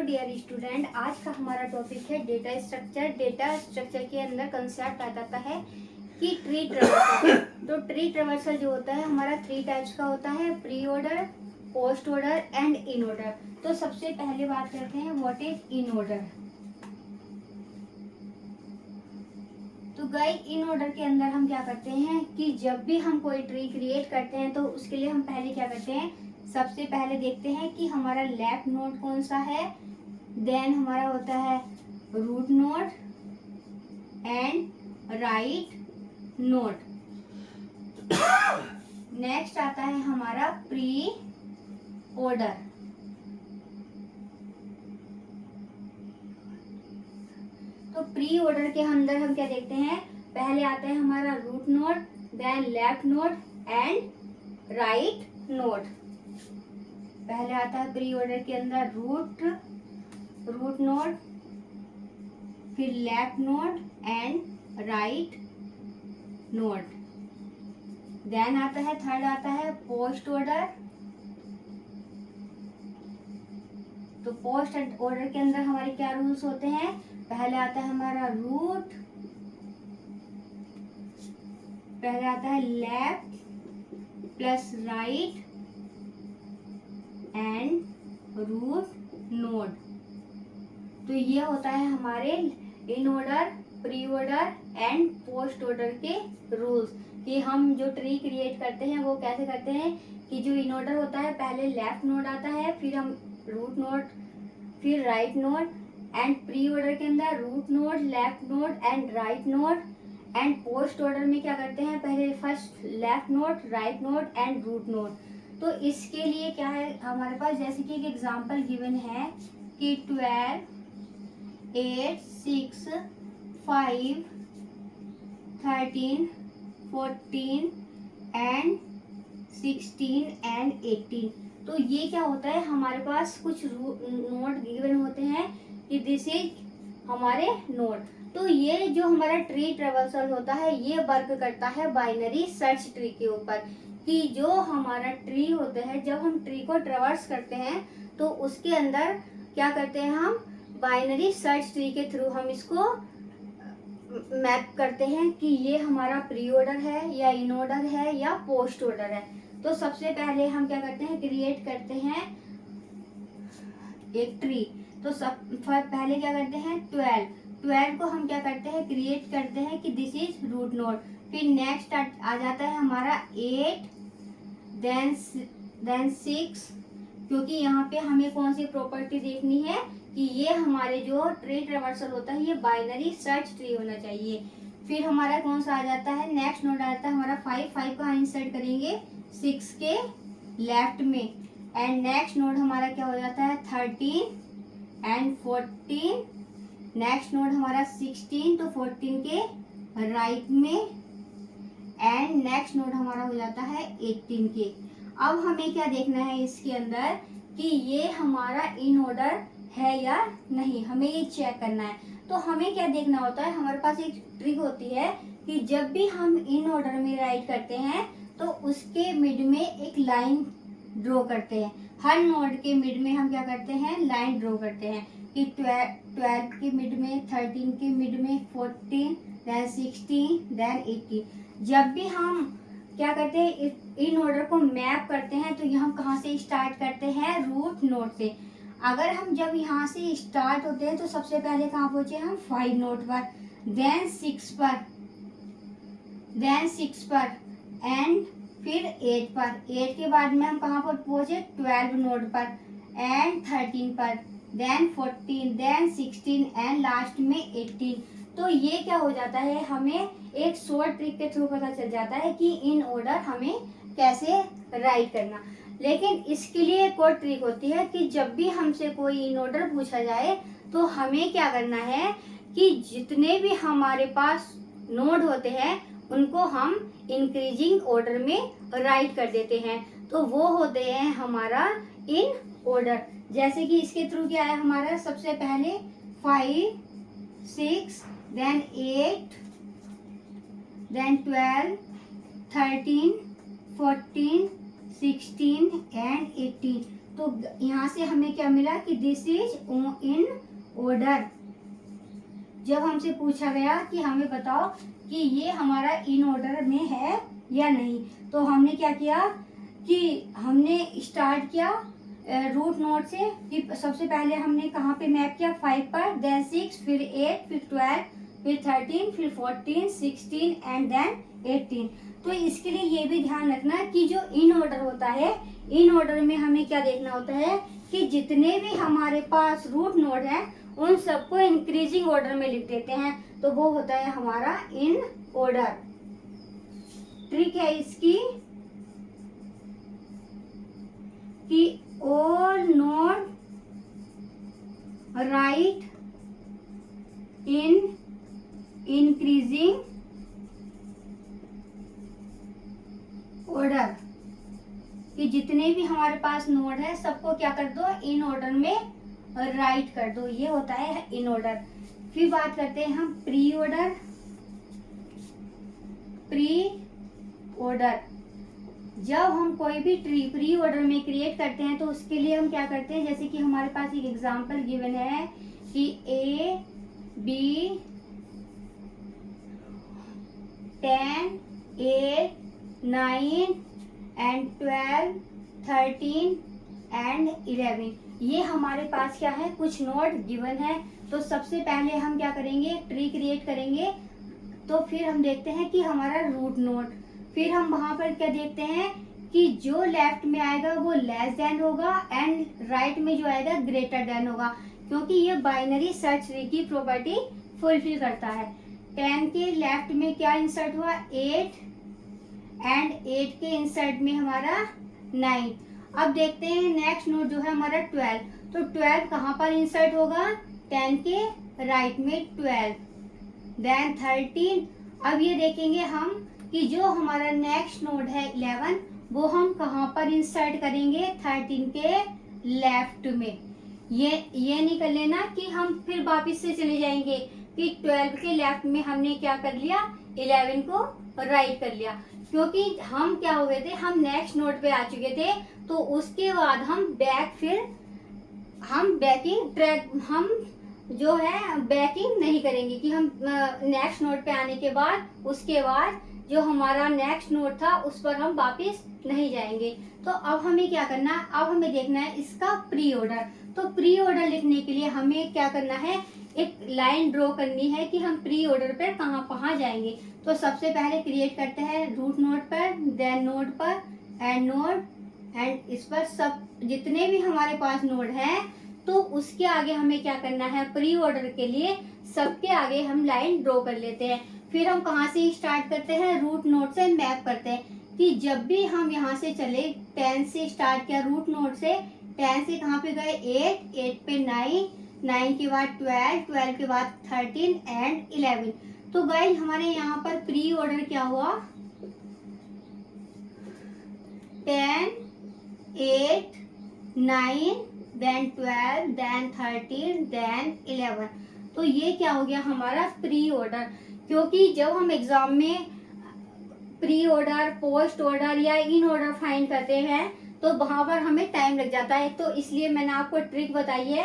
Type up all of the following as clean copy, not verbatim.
Dear student, आज का हमारा टॉपिक है डेटा स्ट्रक्चर। डेटा स्ट्रक्चर के अंदर कंसेप्ट आ जाता है कि ट्री ट्रावर्सल। तो ट्री ट्रावर्सल जो होता है हमारा 3 टाइप्स का होता है, pre order, post order and in order. तो सबसे पहले बात करते हैं व्हाट इज इन ऑर्डर। तो गाइस, इन ऑर्डर के अंदर हम क्या करते हैं कि जब भी हम कोई ट्री क्रिएट करते हैं तो उसके लिए हम पहले क्या करते हैं, सबसे पहले देखते हैं कि हमारा लेफ्ट नोड कौन सा है, देन हमारा होता है root node and right node. Next आता है हमारा प्री ऑर्डर। तो प्री ऑर्डर के अंदर हम क्या देखते हैं, पहले आता है हमारा root node, then left node and right node. पहले आता है प्री ऑर्डर के अंदर रूट नोड, फिर left node and right node. Then आता है थर्ड आता है पोस्ट ऑर्डर। तो पोस्ट ऑर्डर के अंदर हमारे क्या रूल्स होते हैं, पहले आता है हमारा रूट, पहले आता है left plus right and root node. तो ये होता है हमारे in order, pre order and post order के रूल्स कि हम जो ट्री क्रिएट करते हैं वो कैसे करते हैं कि जो इन ऑर्डर होता है पहले लेफ्ट नोड आता है, फिर हम रूट नोड, फिर right node, and pre order के अंदर root node, left node and right node, and post order में क्या करते हैं पहले first left node, right node and root node. तो इसके लिए क्या है हमारे पास, जैसे कि एक एग्जांपल गिवन है कि 12, 8, 6, 5, 13, 14 एंड 16 एंड 18। तो ये क्या होता है, हमारे पास कुछ नोड गिवन होते हैं कि दिस इज हमारे नोड। तो ये जो हमारा ट्री ट्रावर्सल होता है ये वर्क करता है बाइनरी सर्च ट्री के ऊपर, कि जो हमारा ट्री होता है जब हम ट्री को ट्रावर्स करते हैं तो उसके अंदर क्या करते हैं, हम बाइनरी सर्च ट्री के थ्रू हम इसको मैप करते हैं कि ये हमारा प्री ऑर्डर है या इन ऑर्डर है या पोस्ट ऑर्डर है। तो सबसे पहले हम क्या करते हैं, क्रिएट करते हैं एक ट्री। तो पहले क्या करते हैं 12 को हम क्या करते हैं, क्रिएट करते हैं कि दिस इज रूट नोड। फिर नेक्स्ट आ जाता है हमारा 8, देन 6, क्योंकि यहाँ पे हमें कौन सी प्रॉपर्टी देखनी है कि ये हमारे जो ट्री ट्रावर्सल होता है ये बाइनरी सर्च ट्री होना चाहिए। फिर हमारा कौन सा आ जाता है, नेक्स्ट नोड आता है हमारा 5 को हम इंसर्ट करेंगे 6 के लेफ्ट में, एंड नेक्स्ट नोड हमारा क्या हो जाता है 13 एंड 14, नेक्स्ट नोड हमारा 16 तो 14 के राइट में, एंड नेक्स्ट नोड हमारा हो जाता है 18 के। अब हमें क्या देखना है इसके अंदर कि ये हमारा इन ऑर्डर है या नहीं, हमें ये चेक करना है। तो हमें क्या देखना होता है, हमारे पास एक ट्रिक होती है कि जब भी हम इन ऑर्डर में राइट करते हैं तो उसके मिड में एक लाइन ड्रॉ करते हैं। हर नोड के मिड में हम क्या करते हैं, लाइन ड्रॉ करते हैं कि 12 के मिड में, 13 के मिड में, 14, देन 16, देन 18। जब भी हम क्या करते हैं इन ऑर्डर को मैप करते हैं तो हम कहाँ से स्टार्ट करते हैं, रूट नोड से। अगर हम जब यहाँ से स्टार्ट होते हैं तो सबसे पहले कहाँ पहुंचे हम 5 नोड पर, देन 6 पर एंड फिर 8 पर। 8 के बाद में हम कहाँ पर पहुंचे 12 नोड पर एंड 13 पर, देन 14, देन 16 एंड लास्ट में 18। तो ये क्या हो जाता है, हमें एक शॉर्ट ट्रिक के थ्रू पता चल जाता है कि इन ऑर्डर हमें कैसे राइट करना। लेकिन इसके लिए एक और ट्रिक होती है कि जब भी हमसे कोई इन ऑर्डर पूछा जाए तो हमें क्या करना है कि जितने भी हमारे पास नोड होते हैं उनको हम इंक्रीजिंग ऑर्डर में राइट कर देते हैं। तो वो होते हैं हमारा इन ऑर्डर। जैसे कि इसके थ्रू क्या है हमारा, सबसे पहले 5, 6, देन 8, देन 12, 13, 14, 16 एंड 18। तो यहाँ से हमें क्या मिला कि दिस इज इन ऑर्डर। जब हमसे पूछा गया कि हमें बताओ कि ये हमारा इन ऑर्डर में है या नहीं, तो हमने क्या किया कि हमने स्टार्ट किया रूट नोड से कि सबसे पहले हमने कहाँ पे मैप किया 5 पर, देन 6, फिर 8, फिर 12, फिर 13, फिर 14, 16 एंड देन 18। तो इसके लिए ये भी ध्यान रखना कि जो इन ऑर्डर होता है, इन ऑर्डर में हमें क्या देखना होता है कि जितने भी हमारे पास रूट नोड है उन सबको इंक्रीजिंग ऑर्डर में लिख देते हैं, तो वो होता है हमारा इन ऑर्डर। ट्रिक है इसकी कि all node write in increasing order, कि जितने भी हमारे पास नोड है सबको क्या कर दो, इन ऑर्डर में राइट कर दो। ये होता है इन ऑर्डर। फिर बात करते हैं हम प्री ऑर्डर। प्री ऑर्डर, जब हम कोई भी ट्री प्री ऑर्डर में क्रिएट करते हैं तो उसके लिए हम क्या करते हैं, जैसे कि हमारे पास एक एग्जांपल गिवन है कि A, B, 10, 8, 9 एंड 12, 13 एंड 11, ये हमारे पास क्या है, कुछ नोड गिवन है। तो सबसे पहले हम क्या करेंगे, ट्री क्रिएट करेंगे। तो फिर हम देखते हैं कि हमारा रूट नोड, फिर हम वहां पर क्या देखते हैं कि जो लेफ्ट में आएगा वो लेस देन होगा एंड राइट में जो आएगा ग्रेटर देन होगा, क्योंकि ये बाइनरी सर्च ट्री की प्रॉपर्टी फुलफिल करता है। 10 के लेफ्ट में क्या इंसर्ट हुआ, 8 एंड 8 के इंसर्ट में हमारा 9। अब देखते हैं नेक्स्ट नोड जो है हमारा 12, तो 12 कहाँ पर इंसर्ट होगा, 10 के राइट में 12, देन 13। अब ये देखेंगे हम कि जो हमारा नेक्स्ट नोड है 11, वो हम कहाँ पर इंसर्ट करेंगे, 13 के लेफ्ट में। ये नहीं कर लेना कि हम फिर वापिस से चले जाएंगे कि 12 के लेफ्ट में हमने क्या कर लिया, 11 को राइट कर लिया, क्योंकि हम क्या हो गए थे, हम नेक्स्ट नोड पे आ चुके थे। तो उसके बाद हम बैकिंग ट्रैक हम जो है बैकिंग नहीं करेंगे कि हम नेक्स्ट नोड पे आने के बाद उसके बाद जो हमारा नेक्स्ट नोड था उस पर हम वापस नहीं जाएंगे। तो अब हमें क्या करना है, अब हमें देखना है इसका प्री ऑर्डर। तो प्री ऑर्डर लिखने के लिए हमें क्या करना है, एक लाइन ड्रॉ करनी है कि हम प्री ऑर्डर पर कहाँ जाएंगे। तो सबसे पहले क्रिएट करते हैं रूट नोड पर, देन नोड पर एंड नोड, एंड इस पर सब जितने भी हमारे पास नोड हैं तो उसके आगे हमें क्या करना है, प्री ऑर्डर के लिए सबके आगे हम लाइन ड्रॉ कर लेते हैं। फिर हम कहाँ से स्टार्ट करते हैं, रूट नोड से मैप करते हैं कि जब भी हम यहाँ से चले 10 से स्टार्ट किया रूट नोड से, 10 से कहाँ पे गए 8, 8 पे 9, 9 के बाद 12, 12 के बाद 13 एंड 11। तो गाइस हमारे यहाँ पर प्री ऑर्डर क्या हुआ, 10, 8, 9, देन 12, देन 13, देन 11। तो ये क्या हो गया हमारा प्री ऑर्डर, क्योंकि जब हम एग्जाम में प्री ऑर्डर, पोस्ट ऑर्डर या इन ऑर्डर फाइंड करते हैं तो वहां पर हमें टाइम लग जाता है। तो इसलिए मैंने आपको ट्रिक बताई है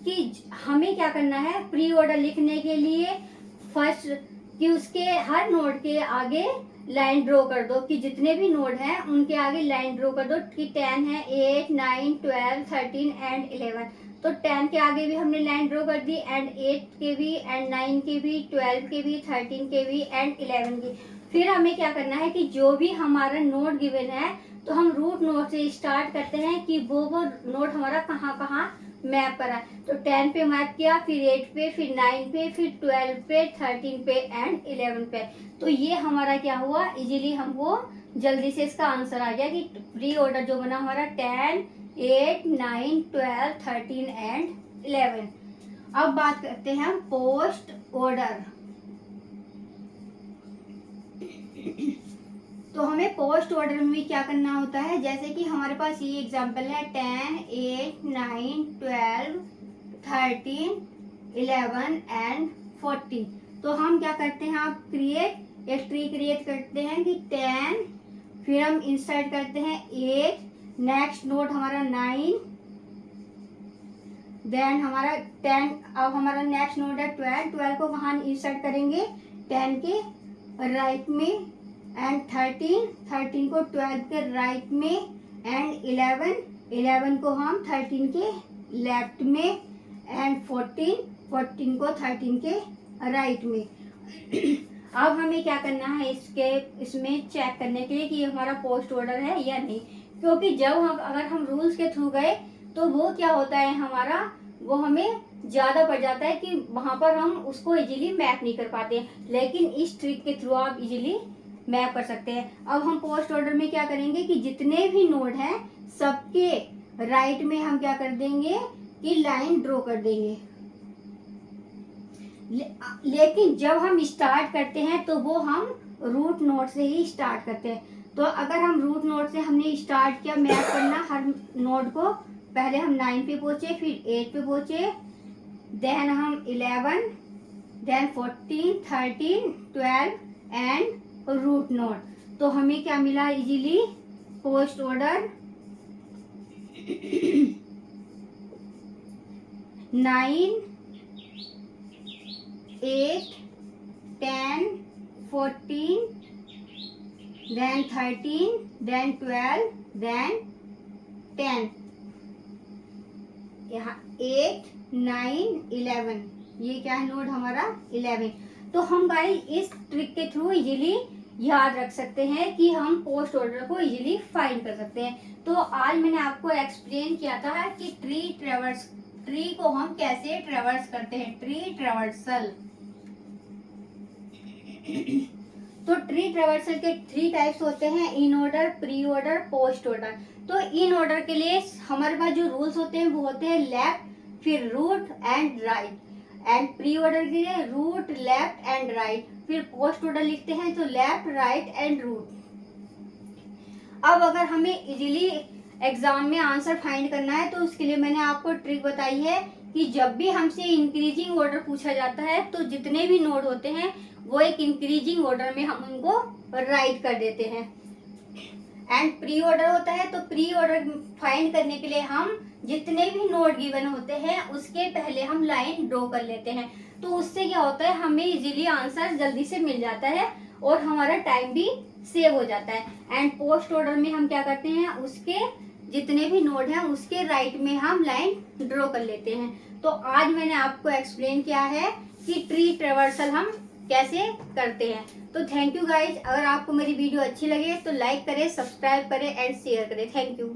कि हमें क्या करना है, प्री ऑर्डर लिखने के लिए फर्स्ट कि उसके हर नोड के आगे लाइन ड्रॉ कर दो, कि जितने भी नोड हैं उनके आगे लाइन ड्रॉ कर दो कि 10 है, 8, 9, 12, 13 एंड 11। तो 10 के आगे भी हमने लाइन ड्रॉ कर दी एंड 8 के भी एंड 9 के भी, 12 के भी, 13 के भी एंड 11 की। फिर हमें क्या करना है कि जो भी हमारा नोड गिवन है तो हम रूट नोड से स्टार्ट करते हैं कि वो नोड हमारा कहाँ मैप करा। तो 10 पे मैप किया, फिर 8 पे, फिर 9 पे, फिर 12 पे, 13 पे एंड 11 पे। तो ये हमारा क्या हुआ, इजीली हमको जल्दी से इसका आंसर आ गया कि प्री ऑर्डर जो बना हमारा 10, 8, 9, 12, 13 एंड 11। अब बात करते हैं हम पोस्ट ऑर्डर। तो हमें पोस्ट ऑर्डर में भी क्या करना होता है, जैसे कि हमारे पास ये एग्जांपल है 10, 8, 9, 12, 13, 11 एंड 14। तो हम क्या करते हैं, आप एक ट्री क्रिएट करते हैं कि 10, फिर हम इंसर्ट करते हैं 8, नेक्स्ट नोड हमारा 9, देन हमारा 10, अब हमारा नेक्स्ट नोड है 12, 12 को कहाँ इंसर्ट करेंगे, 10 के राइट में, एंड 13, 13 को 12 के राइट में, एंड 11, 11 को हम 13 के लेफ्ट में, एंड 14, 14 को 13 के राइट में। अब हमें क्या करना है इसमें चेक करने के लिए कि ये हमारा पोस्ट ऑर्डर है या नहीं, क्योंकि जब हम अगर हम रूल्स के थ्रू गए तो वो क्या होता है हमारा, वो हमें ज़्यादा पड़ जाता है कि वहाँ पर हम उसको इजीली मैप नहीं कर पाते, लेकिन इस ट्रिक के थ्रू आप इजीली मैप कर सकते हैं। अब हम पोस्ट ऑर्डर में क्या करेंगे कि जितने भी नोड हैं सबके राइट में हम क्या कर देंगे कि लाइन ड्रॉ कर देंगे। लेकिन जब हम स्टार्ट करते हैं तो वो हम रूट नोड से ही स्टार्ट करते हैं। तो अगर हम रूट नोड से हमने स्टार्ट किया मैप करना हर नोड को, पहले हम 9 पे पहुंचे, फिर 8 पे पहुंचे, देन हम 11, देन 14, 13, 12 एंड रूट नोड। तो हमें क्या मिला easily, post order 9, 8, 10, 14, then 13, then 12, then 10, यहाँ 8, 9, 11, ये क्या है नोड हमारा 11। तो हम गाइस इस ट्रिक के थ्रू इजीली याद रख सकते हैं कि हम पोस्ट ऑर्डर को इजीली फाइंड कर सकते हैं। तो आज मैंने आपको एक्सप्लेन किया था कि ट्री को हम कैसे ट्रेवर्स करते हैं, ट्री ट्रेवर्सल। तो ट्री ट्रेवर्सल के 3 टाइप्स होते हैं, इन order, pre order, post order. तो इन ऑर्डर के लिए हमारे पास जो रूल्स होते हैं वो होते हैं लेफ्ट, फिर root and right, and pre order के लिए रूट, लेफ्ट एंड राइट, फिर पोस्ट ऑर्डर लिखते हैं तो लेफ्ट, राइट एंड रूट। अब अगर हमें इजीली एग्जाम में आंसर फाइंड करना है तो उसके लिए मैंने आपको ट्रिक बताई है कि जब भी हमसे इंक्रीजिंग ऑर्डर पूछा जाता है तो जितने भी नोड होते हैं वो एक इंक्रीजिंग ऑर्डर में हम उनको राइट कर देते हैं। एंड प्री ऑर्डर होता है तो प्री ऑर्डर फाइंड करने के लिए हम जितने भी नोड गिवन होते हैं उसके पहले हम लाइन ड्रॉ कर लेते हैं। तो उससे क्या होता है, हमें इजीली आंसर जल्दी से मिल जाता है और हमारा टाइम भी सेव हो जाता है। एंड पोस्ट ऑर्डर में हम क्या करते हैं, उसके जितने भी नोड हैं उसके राइट में हम लाइन ड्रॉ कर लेते हैं। तो आज मैंने आपको एक्सप्लेन किया है कि ट्री ट्रेवर्सल हम कैसे करते हैं। तो थैंक यू गाइज। अगर आपको मेरी वीडियो अच्छी लगे तो लाइक करें, सब्सक्राइब करें एंड शेयर करें। Thank you.